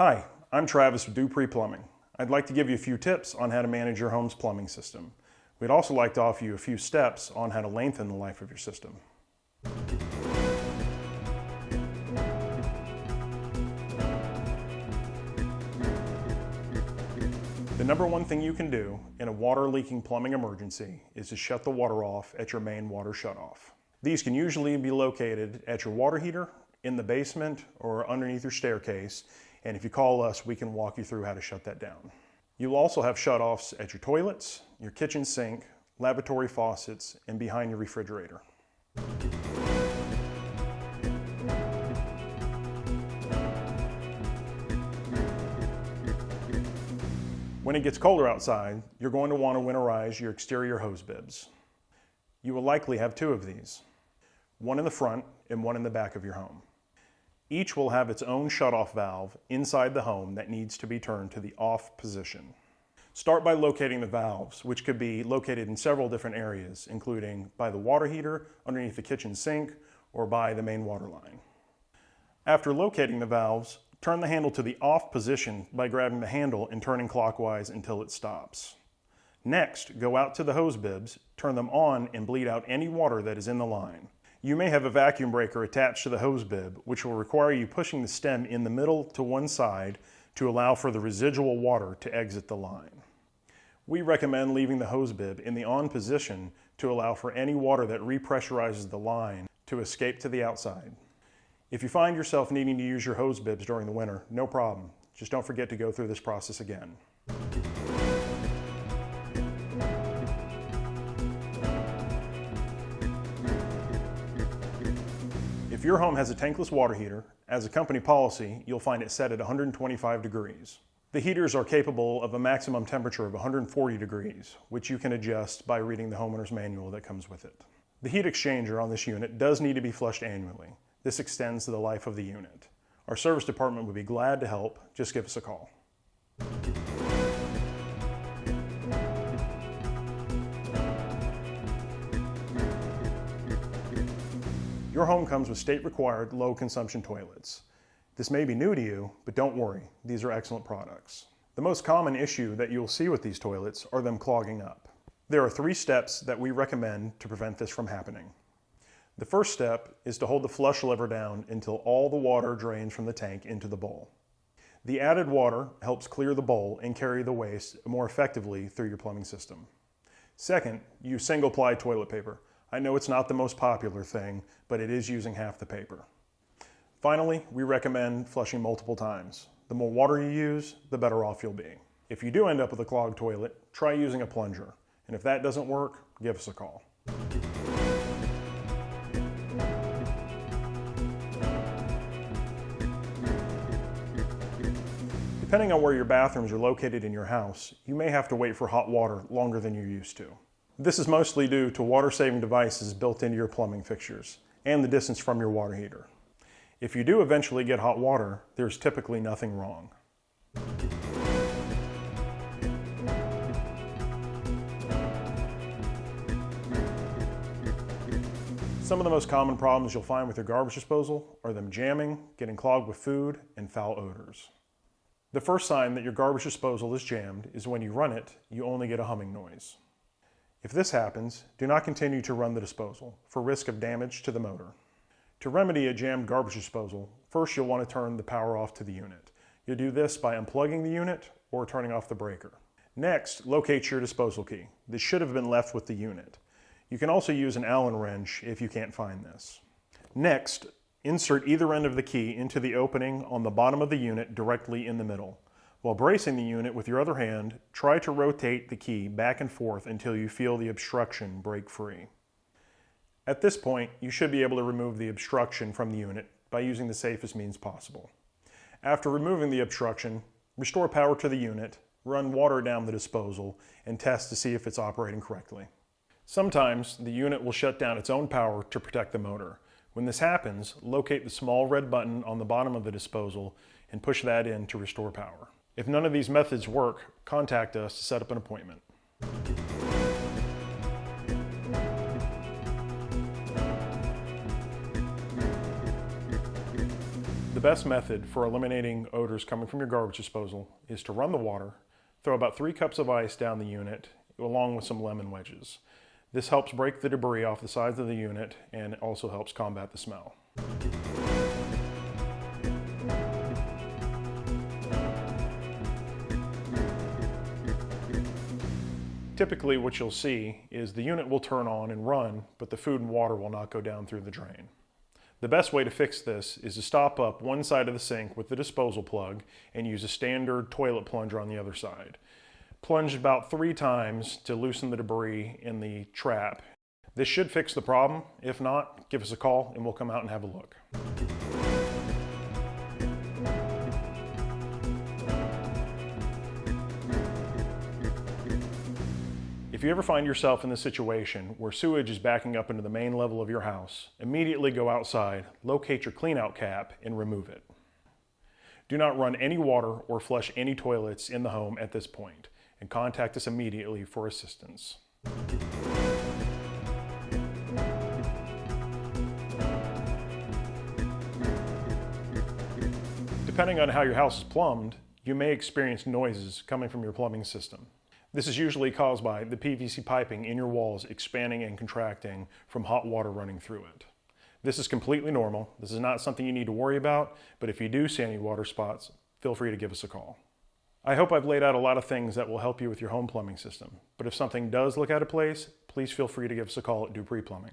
Hi, I'm Travis with Dupree Plumbing. I'd like to give you a few tips on how to manage your home's plumbing system. We'd also like to offer you a few steps on how to lengthen the life of your system. The number one thing you can do in a water leaking plumbing emergency is to shut the water off at your main water shutoff. These can usually be located at your water heater, in the basement, or underneath your staircase, and if you call us, we can walk you through how to shut that down. You'll also have shutoffs at your toilets, your kitchen sink, lavatory faucets, and behind your refrigerator. When it gets colder outside, you're going to want to winterize your exterior hose bibs. You will likely have two of these, one in the front and one in the back of your home. Each will have its own shutoff valve inside the home that needs to be turned to the off position. Start by locating the valves, which could be located in several different areas, including by the water heater, underneath the kitchen sink, or by the main water line. After locating the valves, turn the handle to the off position by grabbing the handle and turning clockwise until it stops. Next, go out to the hose bibs, turn them on, and bleed out any water that is in the line. You may have a vacuum breaker attached to the hose bib, which will require you pushing the stem in the middle to one side to allow for the residual water to exit the line. We recommend leaving the hose bib in the on position to allow for any water that repressurizes the line to escape to the outside. If you find yourself needing to use your hose bibs during the winter, no problem. Just don't forget to go through this process again. If your home has a tankless water heater, as a company policy, you'll find it set at 125 degrees. The heaters are capable of a maximum temperature of 140 degrees, which you can adjust by reading the homeowner's manual that comes with it. The heat exchanger on this unit does need to be flushed annually. This extends the life of the unit. Our service department would be glad to help. Just give us a call. Your home comes with state-required low-consumption toilets. This may be new to you, but don't worry, these are excellent products. The most common issue that you'll see with these toilets are them clogging up. There are 3 steps that we recommend to prevent this from happening. The first step is to hold the flush lever down until all the water drains from the tank into the bowl. The added water helps clear the bowl and carry the waste more effectively through your plumbing system. Second, use single-ply toilet paper. I know it's not the most popular thing, but it is using half the paper. Finally, we recommend flushing multiple times. The more water you use, the better off you'll be. If you do end up with a clogged toilet, try using a plunger. And if that doesn't work, give us a call. Depending on where your bathrooms are located in your house, you may have to wait for hot water longer than you're used to. This is mostly due to water-saving devices built into your plumbing fixtures and the distance from your water heater. If you do eventually get hot water, there's typically nothing wrong. Some of the most common problems you'll find with your garbage disposal are them jamming, getting clogged with food, and foul odors. The first sign that your garbage disposal is jammed is when you run it, you only get a humming noise. If this happens, do not continue to run the disposal for risk of damage to the motor. To remedy a jammed garbage disposal, first you'll want to turn the power off to the unit. You'll do this by unplugging the unit or turning off the breaker. Next, locate your disposal key. This should have been left with the unit. You can also use an Allen wrench if you can't find this. Next, insert either end of the key into the opening on the bottom of the unit directly in the middle. While bracing the unit with your other hand, try to rotate the key back and forth until you feel the obstruction break free. At this point, you should be able to remove the obstruction from the unit by using the safest means possible. After removing the obstruction, restore power to the unit, run water down the disposal, and test to see if it's operating correctly. Sometimes the unit will shut down its own power to protect the motor. When this happens, locate the small red button on the bottom of the disposal and push that in to restore power. If none of these methods work, contact us to set up an appointment. The The best method for eliminating odors coming from your garbage disposal is to run the water, throw about 3 cups of ice down the unit along with some lemon wedges. This helps break the debris off the sides of the unit and also helps combat the smell. Typically what you'll see is the unit will turn on and run, but the food and water will not go down through the drain. The best way to fix this is to stop up one side of the sink with the disposal plug and use a standard toilet plunger on the other side. Plunge about 3 times to loosen the debris in the trap. This should fix the problem. If not, give us a call and we'll come out and have a look. If you ever find yourself in this situation where sewage is backing up into the main level of your house, immediately go outside, locate your cleanout cap, and remove it. Do not run any water or flush any toilets in the home at this point, and contact us immediately for assistance. Depending on how your house is plumbed, you may experience noises coming from your plumbing system. This is usually caused by the PVC piping in your walls expanding and contracting from hot water running through it. This is completely normal. This is not something you need to worry about, but if you do see any water spots, feel free to give us a call. I hope I've laid out a lot of things that will help you with your home plumbing system, but if something does look out of place, please feel free to give us a call at Dupree Plumbing.